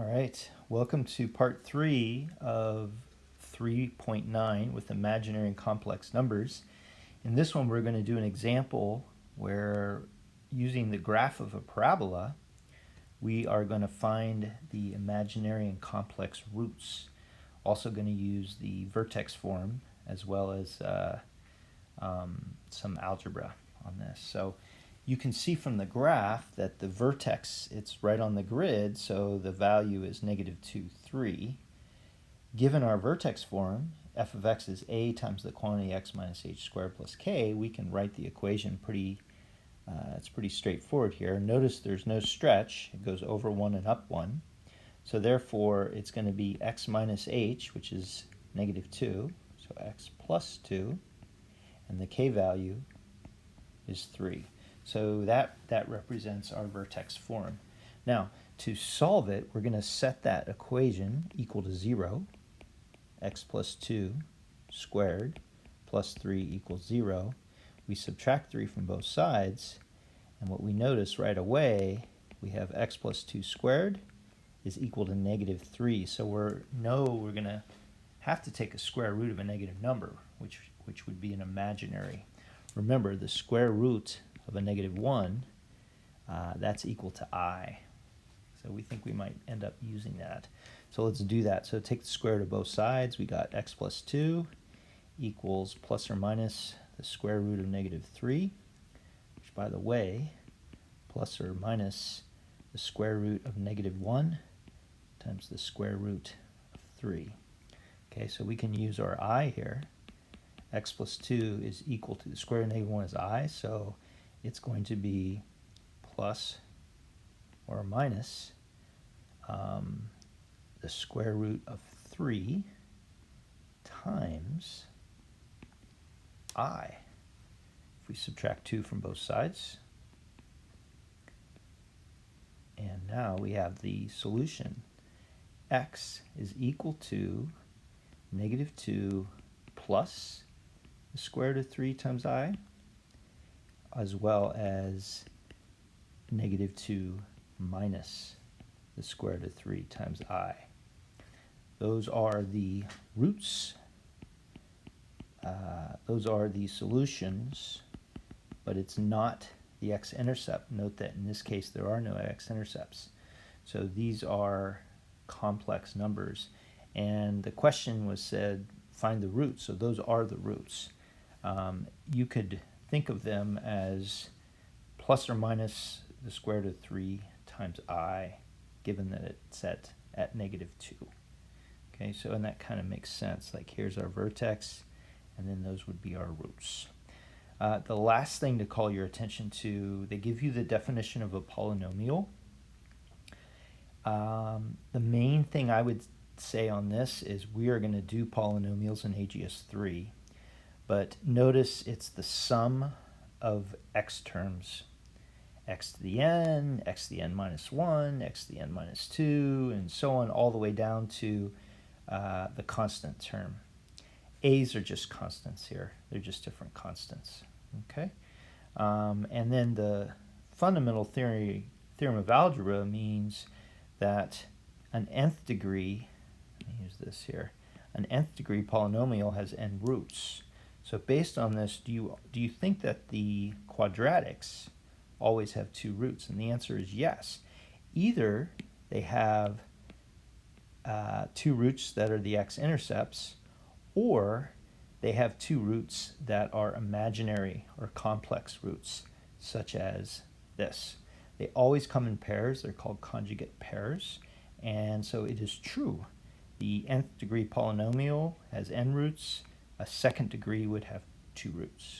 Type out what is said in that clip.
All right, welcome to part 3 of 3.9 with imaginary and complex numbers. In this one, we're going to do an example where, using the graph of a parabola, we are going to find the imaginary and complex roots. Also going to use the vertex form as well as some algebra on this. So you can see from the graph that the vertex, it's right on the grid, so the value is -2, 3. Given our vertex form, f of x is a times the quantity x minus h squared plus k, we can write the equation it's pretty straightforward here. Notice there's no stretch. It goes over 1 and up 1. So therefore, it's going to be x minus h, which is -2, so x plus 2, and the k value is 3. So that represents our vertex form. Now, to solve it, we're going to set that equation equal to 0. X plus 2 squared plus 3 equals 0. We subtract 3 from both sides, and what we notice right away, we have x plus 2 squared is equal to -3. So we're going to have to take a square root of a negative number, which would be an imaginary. Remember, the square root of a -1, that's equal to I. So we think we might end up using that. So let's do that. So take the square root of both sides. We got x plus 2 equals plus or minus the square root of -3, which, by the way, plus or minus the square root of -1 times the square root of 3. Okay, so we can use our I here. X plus 2 is equal to the square root of -1 is I, so it's going to be plus or minus the square root of 3 times I. If we subtract 2 from both sides, and now we have the solution. X is equal to -2 plus the square root of 3 times I, as well as -2 minus the square root of 3 times I. Those are the roots. Those are the solutions, but it's not the x-intercept. Note that in this case there are no x-intercepts. So these are complex numbers. And the question was said, find the roots. So those are the roots. You could think of them as plus or minus the square root of 3 times I, given that it's set at -2. Okay, so and that kind of makes sense. Like, here's our vertex, and then those would be our roots. The last thing to call your attention to, they give you the definition of a polynomial. The main thing I would say on this is we are going to do polynomials in AGS2, but notice it's the sum of x terms. X to the n, x to the n minus 1, x to the n minus 2, and so on, all the way down to the constant term. A's are just constants here. They're just different constants. Okay? And then the fundamental theorem of algebra means that an nth degree, let me use this here, an nth degree polynomial has n roots. So based on this, do you think that the quadratics always have 2 roots? And the answer is yes. Either they have 2 roots that are the x-intercepts, or they have 2 roots that are imaginary or complex roots, such as this. They always come in pairs. They're called conjugate pairs. And so it is true. The nth degree polynomial has n roots. A second degree would have 2 roots.